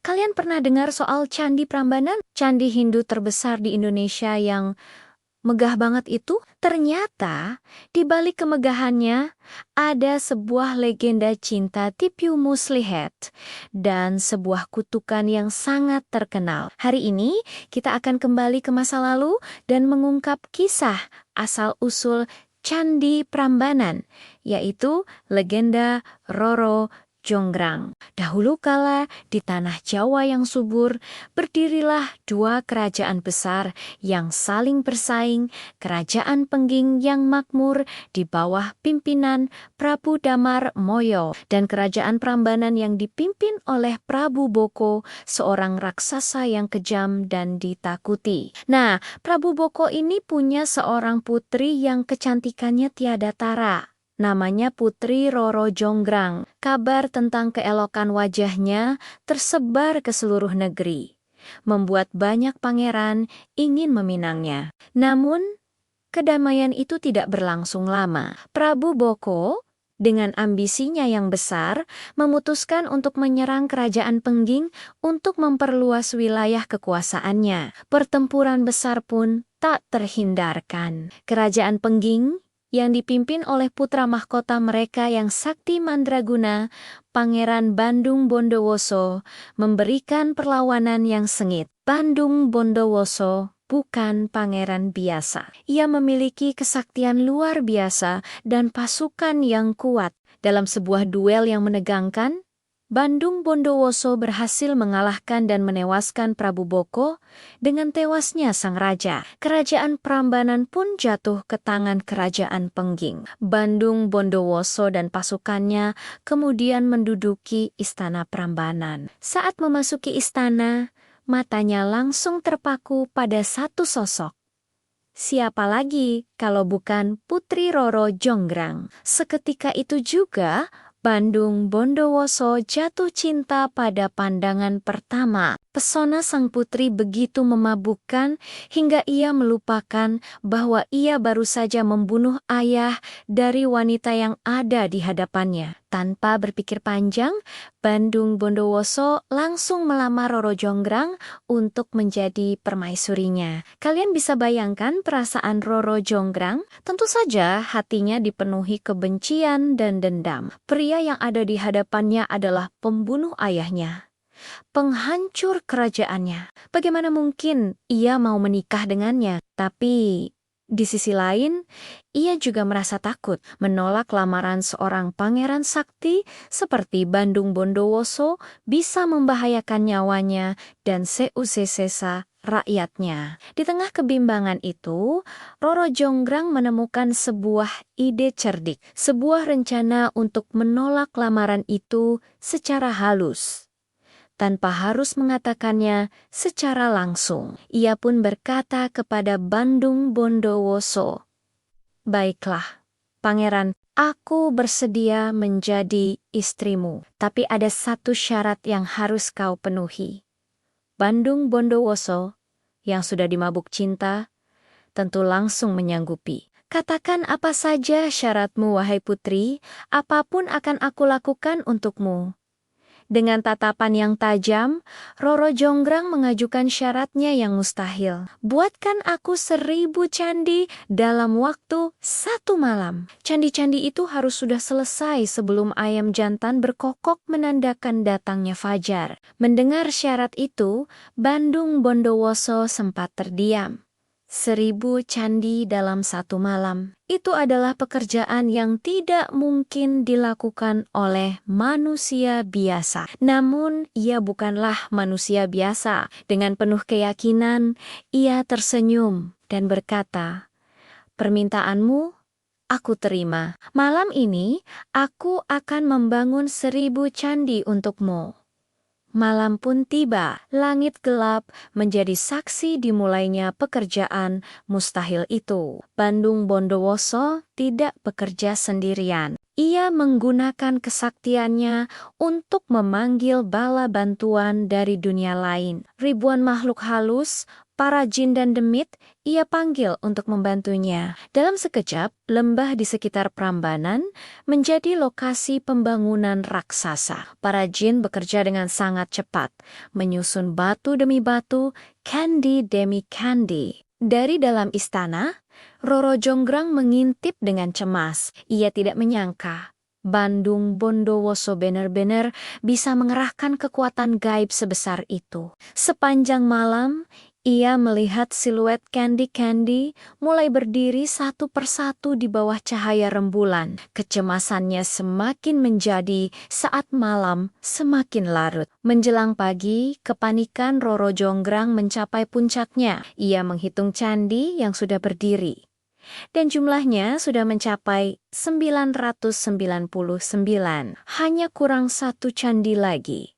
Kalian pernah dengar soal Candi Prambanan? Candi Hindu terbesar di Indonesia yang megah banget itu? Ternyata di balik kemegahannya ada sebuah legenda cinta Tipu Muslihat dan sebuah kutukan yang sangat terkenal. Hari ini kita akan kembali ke masa lalu dan mengungkap kisah asal-usul Candi Prambanan, yaitu legenda Roro Jonggrang. Dahulu kala di tanah Jawa yang subur, berdirilah dua kerajaan besar yang saling bersaing, Kerajaan Pengging yang makmur di bawah pimpinan Prabu Damar Moyo dan Kerajaan Prambanan yang dipimpin oleh Prabu Boko, seorang raksasa yang kejam dan ditakuti. Nah, Prabu Boko ini punya seorang putri yang kecantikannya tiada tara. Namanya Putri Roro Jonggrang. Kabar tentang keelokan wajahnya tersebar ke seluruh negeri, membuat banyak pangeran ingin meminangnya. Namun, kedamaian itu tidak berlangsung lama. Prabu Boko, dengan ambisinya yang besar, memutuskan untuk menyerang Kerajaan Pengging untuk memperluas wilayah kekuasaannya. Pertempuran besar pun tak terhindarkan. Kerajaan Pengging yang dipimpin oleh putra mahkota mereka yang sakti mandraguna, Pangeran Bandung Bondowoso, memberikan perlawanan yang sengit. Bandung Bondowoso bukan pangeran biasa. Ia memiliki kesaktian luar biasa dan pasukan yang kuat. Dalam sebuah duel yang menegangkan, Bandung Bondowoso berhasil mengalahkan dan menewaskan Prabu Boko. Dengan tewasnya sang raja, Kerajaan Prambanan pun jatuh ke tangan Kerajaan Pengging. Bandung Bondowoso dan pasukannya kemudian menduduki Istana Prambanan. Saat memasuki istana, matanya langsung terpaku pada satu sosok. Siapa lagi kalau bukan Putri Roro Jonggrang? Seketika itu juga, Bandung Bondowoso jatuh cinta pada pandangan pertama. Pesona sang putri begitu memabukkan hingga ia melupakan bahwa ia baru saja membunuh ayah dari wanita yang ada di hadapannya. Tanpa berpikir panjang, Bandung Bondowoso langsung melamar Roro Jonggrang untuk menjadi permaisurinya. Kalian bisa bayangkan perasaan Roro Jonggrang? Tentu saja hatinya dipenuhi kebencian dan dendam. Pria yang ada di hadapannya adalah pembunuh ayahnya, penghancur kerajaannya. Bagaimana mungkin ia mau menikah dengannya? Tapi di sisi lain, ia juga merasa takut menolak lamaran seorang pangeran sakti seperti Bandung Bondowoso bisa membahayakan nyawanya dan seusesesa rakyatnya. Di tengah kebimbangan itu, Roro Jonggrang menemukan sebuah ide cerdik, sebuah rencana untuk menolak lamaran itu secara halus, tanpa harus mengatakannya secara langsung. Ia pun berkata kepada Bandung Bondowoso, "Baiklah, pangeran, aku bersedia menjadi istrimu. Tapi ada satu syarat yang harus kau penuhi." Bandung Bondowoso, yang sudah dimabuk cinta, tentu langsung menyanggupi. "Katakan apa saja syaratmu, wahai putri, apapun akan aku lakukan untukmu." Dengan tatapan yang tajam, Roro Jonggrang mengajukan syaratnya yang mustahil. "Buatkan aku 1000 candi dalam waktu 1 malam. Candi-candi itu harus sudah selesai sebelum ayam jantan berkokok menandakan datangnya fajar." Mendengar syarat itu, Bandung Bondowoso sempat terdiam. 1000 candi dalam 1 malam. Itu adalah pekerjaan yang tidak mungkin dilakukan oleh manusia biasa. Namun, ia bukanlah manusia biasa. Dengan penuh keyakinan, ia tersenyum dan berkata, "Permintaanmu aku terima. Malam ini, aku akan membangun 1000 candi untukmu." Malam pun tiba, langit gelap menjadi saksi dimulainya pekerjaan mustahil itu. Bandung Bondowoso tidak bekerja sendirian. Ia menggunakan kesaktiannya untuk memanggil bala bantuan dari dunia lain. Ribuan makhluk halus, para jin dan demit ia panggil untuk membantunya. Dalam sekejap, lembah di sekitar Prambanan menjadi lokasi pembangunan raksasa. Para jin bekerja dengan sangat cepat, menyusun batu demi batu, candi demi candi. Dari dalam istana, Roro Jonggrang mengintip dengan cemas. Ia tidak menyangka Bandung Bondowoso benar-benar bisa mengerahkan kekuatan gaib sebesar itu. Sepanjang malam, ia melihat siluet Candi-Candi mulai berdiri satu persatu di bawah cahaya rembulan. Kecemasannya semakin menjadi saat malam semakin larut. Menjelang pagi, kepanikan Roro Jonggrang mencapai puncaknya. Ia menghitung candi yang sudah berdiri. Dan jumlahnya sudah mencapai 999. Hanya kurang satu candi lagi.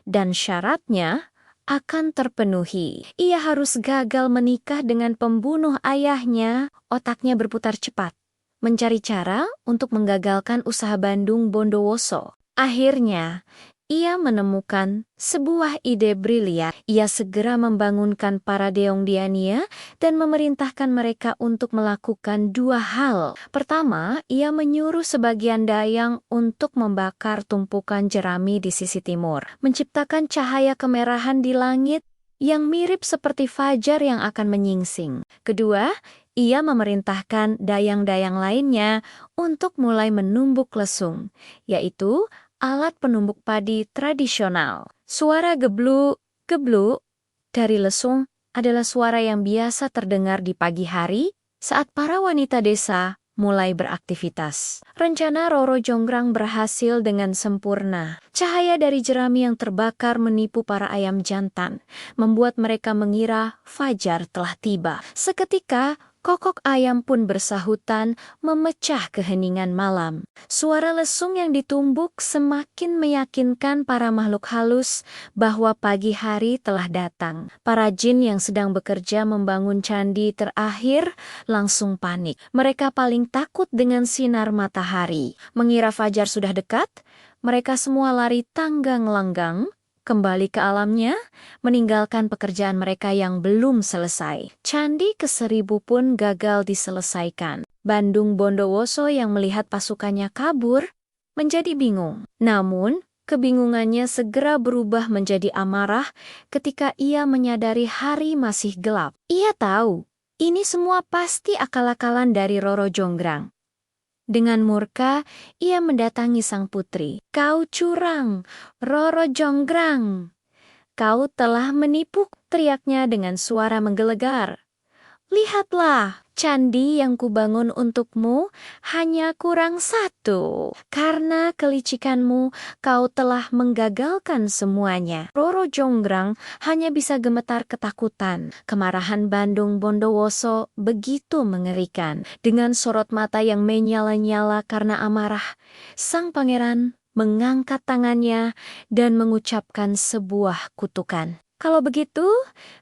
Dan syaratnya akan terpenuhi. Ia harus gagal menikah dengan pembunuh ayahnya. Otaknya berputar cepat, mencari cara untuk menggagalkan usaha Bandung Bondowoso. Akhirnya, ia menemukan sebuah ide brilian. Ia segera membangunkan para Deongdiania dan memerintahkan mereka untuk melakukan dua hal. Pertama, ia menyuruh sebagian Dayang untuk membakar tumpukan jerami di sisi timur, menciptakan cahaya kemerahan di langit yang mirip seperti fajar yang akan menyingsing. Kedua, ia memerintahkan dayang-dayang lainnya untuk mulai menumbuk lesung, yaitu alat penumbuk padi tradisional. Suara gebluk-gebluk dari lesung adalah suara yang biasa terdengar di pagi hari saat para wanita desa mulai beraktivitas. Rencana Roro Jonggrang berhasil dengan sempurna. Cahaya dari jerami yang terbakar menipu para ayam jantan, membuat mereka mengira fajar telah tiba. Seketika, kokok ayam pun bersahutan memecah keheningan malam. Suara lesung yang ditumbuk semakin meyakinkan para makhluk halus bahwa pagi hari telah datang. Para jin yang sedang bekerja membangun candi terakhir langsung panik. Mereka paling takut dengan sinar matahari. Mengira fajar sudah dekat, mereka semua lari tanggang-langgang kembali ke alamnya, meninggalkan pekerjaan mereka yang belum selesai. Candi ke-1000 pun gagal diselesaikan. Bandung Bondowoso yang melihat pasukannya kabur menjadi bingung. Namun, kebingungannya segera berubah menjadi amarah ketika ia menyadari hari masih gelap. Ia tahu, ini semua pasti akal-akalan dari Roro Jonggrang. Dengan murka, ia mendatangi sang putri. "Kau curang, Roro Jonggrang. Kau telah menipu," teriaknya dengan suara menggelegar. "Lihatlah, candi yang kubangun untukmu hanya kurang satu. Karena kelicikanmu, kau telah menggagalkan semuanya." Roro Jonggrang hanya bisa gemetar ketakutan. Kemarahan Bandung Bondowoso begitu mengerikan. Dengan sorot mata yang menyala-nyala karena amarah, sang pangeran mengangkat tangannya dan mengucapkan sebuah kutukan. "Kalau begitu,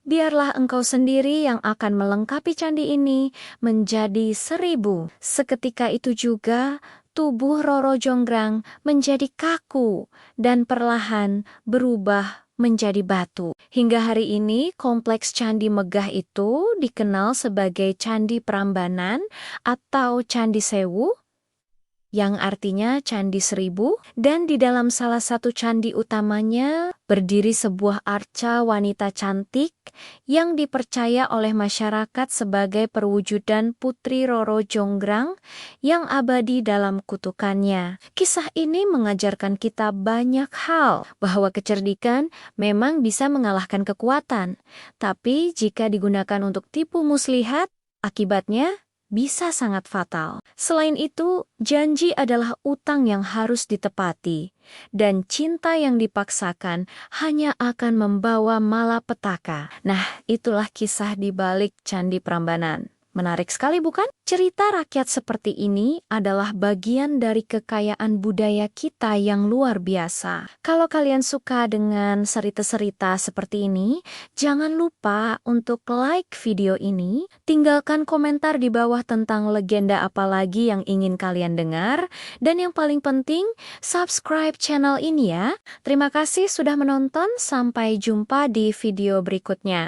biarlah engkau sendiri yang akan melengkapi candi ini menjadi 1000. Seketika itu juga, tubuh Roro Jonggrang menjadi kaku dan perlahan berubah menjadi batu. Hingga hari ini, kompleks Candi Megah itu dikenal sebagai Candi Prambanan atau Candi Sewu, yang artinya Candi 1000, dan di dalam salah satu candi utamanya berdiri sebuah arca wanita cantik yang dipercaya oleh masyarakat sebagai perwujudan Putri Roro Jonggrang yang abadi dalam kutukannya. Kisah ini mengajarkan kita banyak hal, bahwa kecerdikan memang bisa mengalahkan kekuatan, tapi jika digunakan untuk tipu muslihat, akibatnya bisa sangat fatal. Selain itu, janji adalah utang yang harus ditepati, dan cinta yang dipaksakan hanya akan membawa malapetaka. Nah, itulah kisah di balik Candi Prambanan. Menarik sekali bukan? Cerita rakyat seperti ini adalah bagian dari kekayaan budaya kita yang luar biasa. Kalau kalian suka dengan cerita-cerita seperti ini, jangan lupa untuk like video ini, tinggalkan komentar di bawah tentang legenda apa lagi yang ingin kalian dengar, dan yang paling penting, subscribe channel ini ya. Terima kasih sudah menonton, sampai jumpa di video berikutnya.